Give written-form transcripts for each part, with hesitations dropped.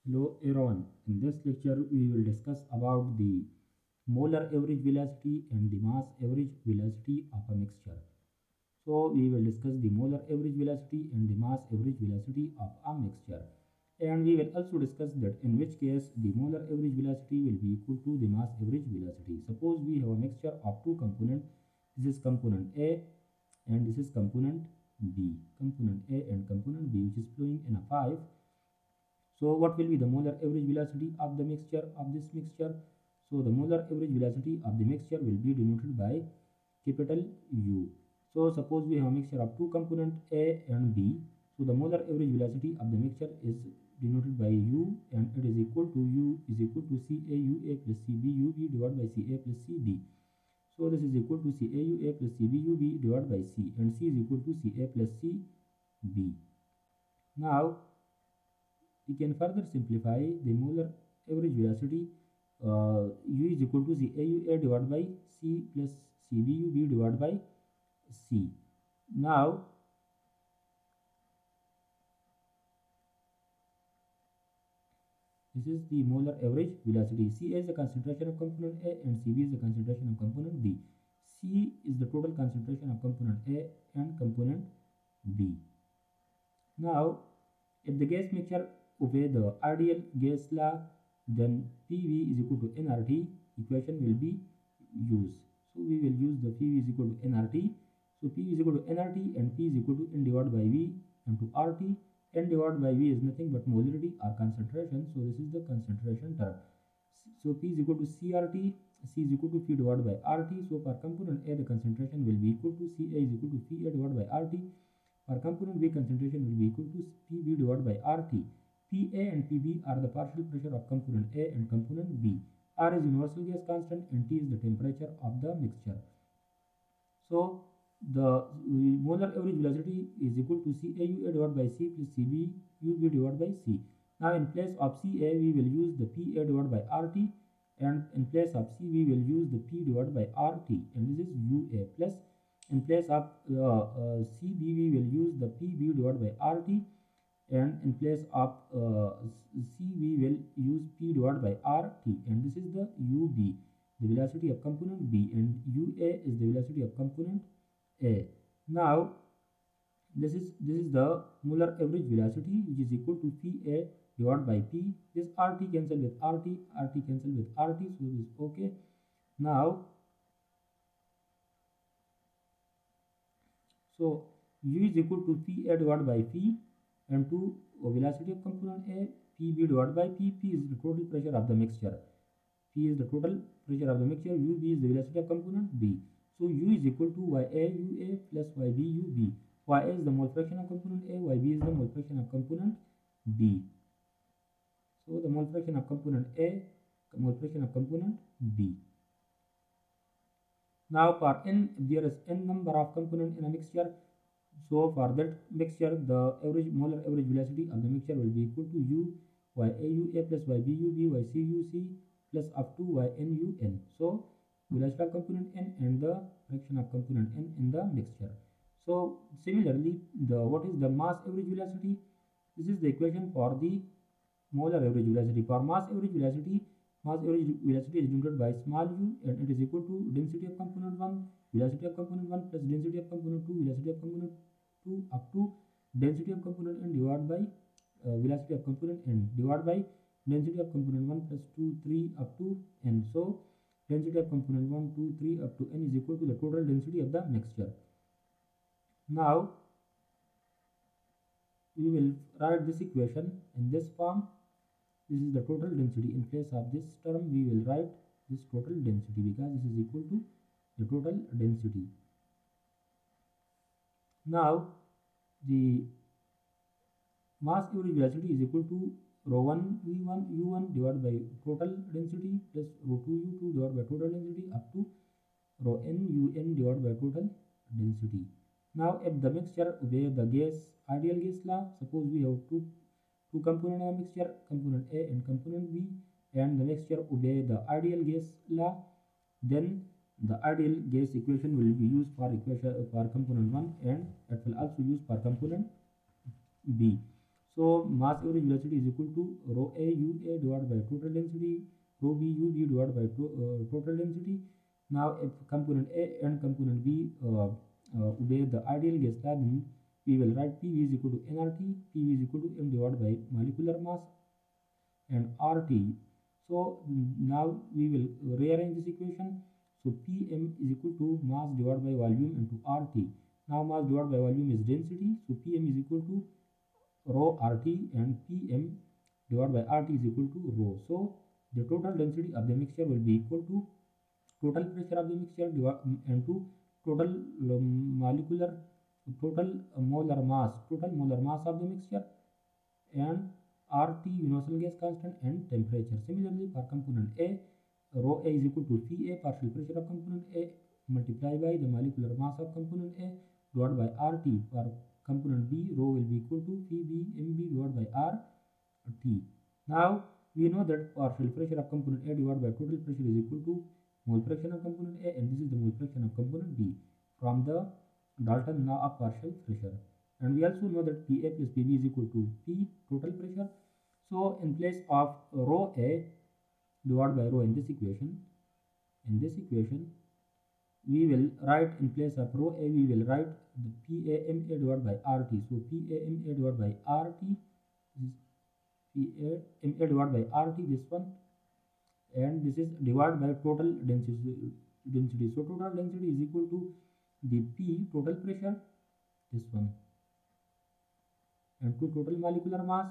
Hello everyone. In this lecture we will discuss about the molar average velocity and the mass average velocity of a mixture. So we will discuss the molar average velocity and the mass average velocity of a mixture. And we will also discuss that in which case the molar average velocity will be equal to the mass average velocity. Suppose we have a mixture of two components. This is component A and this is component B. Component A and component B, which is flowing in a pipe. So what will be the molar average velocity of the mixture of this mixture? So the molar average velocity of the mixture will be denoted by capital U. So suppose we have a mixture of two components A and B. So the molar average velocity of the mixture is denoted by U, and it is equal to U is equal to CAUA plus CBUB divided by CA plus CB. So this is equal to CAUA plus CBUB divided by C, and C is equal to CA plus CB. Now we can further simplify the molar average velocity. U is equal to CAUA divided by C plus CBUB divided by C. Now this is the molar average velocity. C is the concentration of component A and CB is the concentration of component B. C is the total concentration of component A and component B. Now if the gas mixture obey the ideal gas law, then PV is equal to nRT equation will be used. So we will use the PV is equal to nRT. So P is equal to nRT and P is equal to N divided by V into RT. N divided by V is nothing but molarity or concentration. So this is the concentration term. So P is equal to CRT. C is equal to P divided by RT. So for component A, the concentration will be equal to Ca is equal to Pa divided by RT. For component B, concentration will be equal to Pb divided by RT. Pa and Pb are the partial pressure of component A and component B. R is universal gas constant and T is the temperature of the mixture. So the molar average velocity is equal to CAUA divided by C plus CBUB divided by C. Now in place of Ca we will use the Pa divided by RT, and in place of C we will use the P divided by RT, and this is UA, plus in place of CB we will use the PB divided by RT, and in place of C we will use P divided by RT, and this is the UB, the velocity of component B, and UA is the velocity of component A. Now this is the molar average velocity, which is equal to Pa divided by P. This RT cancel with RT, RT cancel with RT, so this is okay. Now so U is equal to Pa divided by P, and to velocity of component A, Pb divided by P. P is the total pressure of the mixture. P is the total pressure of the mixture. Ub is the velocity of component B. So U is equal to YAUA plus YBUB. Ya is the mole fraction of component A, Yb is the mole fraction of component B. So the mole fraction of component A, mole fraction of component B. Now for n, if there is n number of components in a mixture, so for that mixture, the molar average velocity of the mixture will be equal to U YAUA plus YBUB YCUC plus up to YNUN. So velocity of component n and the fraction of component n in the mixture. So similarly, what is the mass average velocity? This is the equation for the molar average velocity. For mass average velocity is denoted by small u, and it is equal to density of component 1, velocity of component 1 plus density of component 2, velocity of component 2 up to density of component n divided by velocity of component n divided by density of component 1 plus 2, 3 up to n. So density of component 1, 2, 3 up to n is equal to the total density of the mixture. Now we will write this equation in this form. This is the total density. In place of this term we will write this total density, because this is equal to the total density. Now the mass average velocity is equal to rho1 v1 u1 divided by total density plus rho2 u2 divided by total density up to rho n un divided by total density. Now if the mixture obey the ideal gas law, suppose we have two components in a mixture, component A and component B, and the mixture obey the ideal gas law, then the ideal gas equation will be used for component 1, and it will also use for component B. So mass average velocity is equal to rho A UA divided by total density, rho B UB divided by total density. Now if component A and component B obey the ideal gas law, then we will write PV is equal to nRT, PV is equal to M divided by molecular mass and RT. So now we will rearrange this equation. So Pm is equal to mass divided by volume into RT. Now mass divided by volume is density. So Pm is equal to rho RT and Pm divided by RT is equal to rho. So the total density of the mixture will be equal to total pressure of the mixture into total molecular total molar mass of the mixture and RT universal gas constant and temperature. Similarly, for component A, rho A is equal to PA partial pressure of component A multiplied by the molecular mass of component A divided by RT. For component B, rho will be equal to PB divided by RT. Now we know that partial pressure of component A divided by total pressure is equal to mole fraction of component A, and this is the mole fraction of component B from the Dalton law of partial pressure. And we also know that PA plus PB is equal to P total pressure. So in place of rho A divided by rho in this equation, we will write in place of rho A, we will write the PAMA divided by RT. So PAMA divided by RT, this is PAMA divided by RT, this one, and this is divided by total density. So total density is equal to the P total pressure, this one, and to total molecular mass,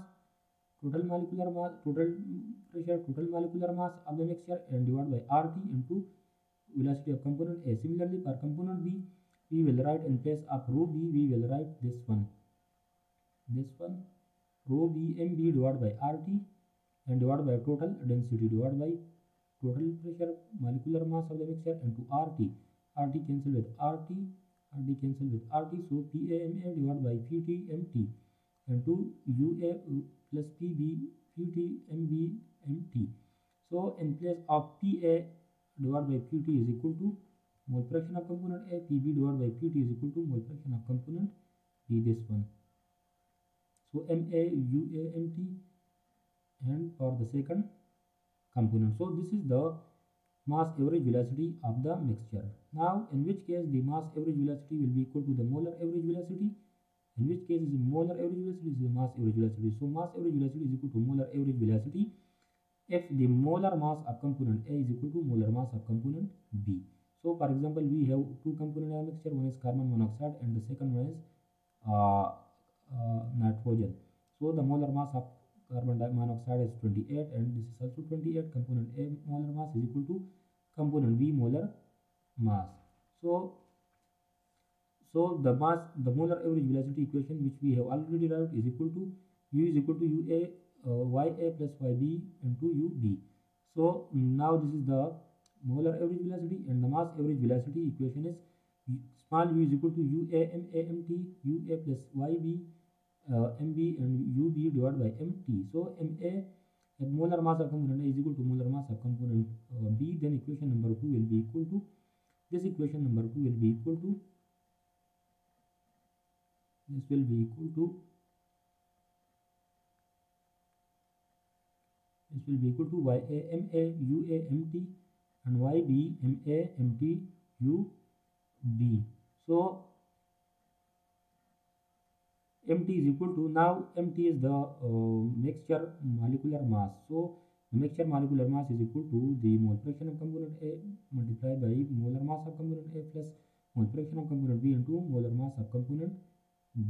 total pressure, total molecular mass of the mixture, and divided by RT into velocity of component A. Similarly, for component B, we will write in place of rho B, we will write this one, rho B MB divided by RT and divided by total density divided by total pressure, molecular mass of the mixture into RT. RT cancel with RT, so PAMA divided by PTMT into UA plus PB PTMBMT. So in place of PA divided by PT is equal to mole fraction of component A, PB divided by PT is equal to mole fraction of component B, this one. So MA, UA, MT, and for the second component. So this is the mass average velocity of the mixture. Now in which case the mass average velocity will be equal to the molar average velocity. In which case is molar average velocity is the mass average velocity. So mass average velocity is equal to molar average velocity if the molar mass of component A is equal to molar mass of component B. So for example, we have two component in a mixture, one is carbon monoxide and the second one is nitrogen. So the molar mass of carbon monoxide is 28 and this is also 28. Component A molar mass is equal to component B molar mass. So the molar average velocity equation which we have already derived is equal to U is equal to UA YA plus YB into UB. So now this is the molar average velocity, and the mass average velocity equation is small u is equal to UA MA MT UA plus YB MB and UB divided by MT. So MA at molar mass of component A is equal to molar mass of component B. Then equation number 2 will be equal to this. Equation number 2 will be equal to YA MA UA MT and YB MA MT UB. So MT is equal to, now MT is the mixture molecular mass. So the mixture molecular mass is equal to the mole fraction of component A multiplied by molar mass of component A plus mole fraction of component B into molar mass of component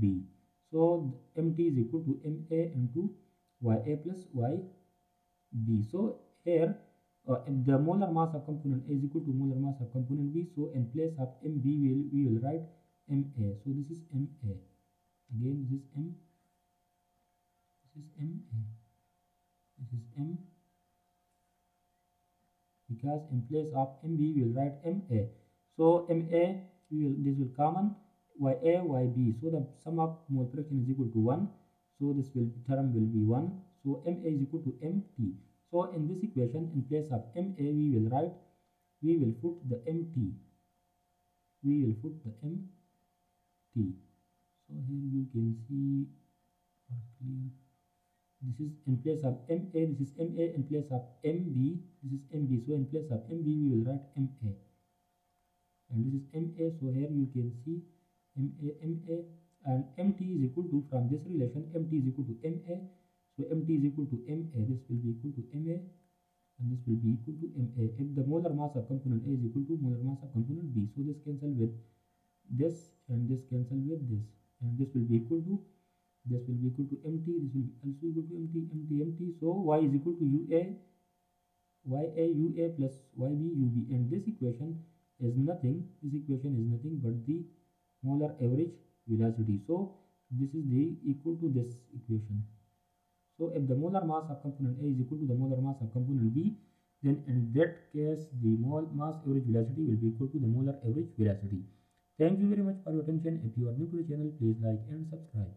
B. So MT is equal to MA into YA plus YB. So here the molar mass of component A is equal to molar mass of component B. So in place of MB we will write MA. So this is MA. Again this is M. This is MA. This is M. Because in place of MB we will write MA. So MA this will common YA YB. So the sum of mole fraction is equal to 1. So this term will be 1. So MA is equal to MT. So in this equation, in place of MA we will put the MT. So here you can see clear. this is in place of MA, this is MA in place of MB, this is MB, so in place of MB we will write MA, and this is MA, so here you can see MA, and MT is equal to, from this relation, MT is equal to MA, so MT is equal to MA, this will be equal to MA, and this will be equal to MA. If the molar mass of component A is equal to molar mass of component B, so this cancel with this, and this cancel with this, and this will be equal to, this will be equal to MT, this will be also equal to MT, MT, MT, so Y is equal to UA, YA, UA plus YB, UB, and this equation is nothing, but the molar average velocity. So this is the equal to this equation. So if the molar mass of component A is equal to the molar mass of component B, then in that case the mass average velocity will be equal to the molar average velocity. Thank you very much for your attention. If you are new to the channel, please like and subscribe.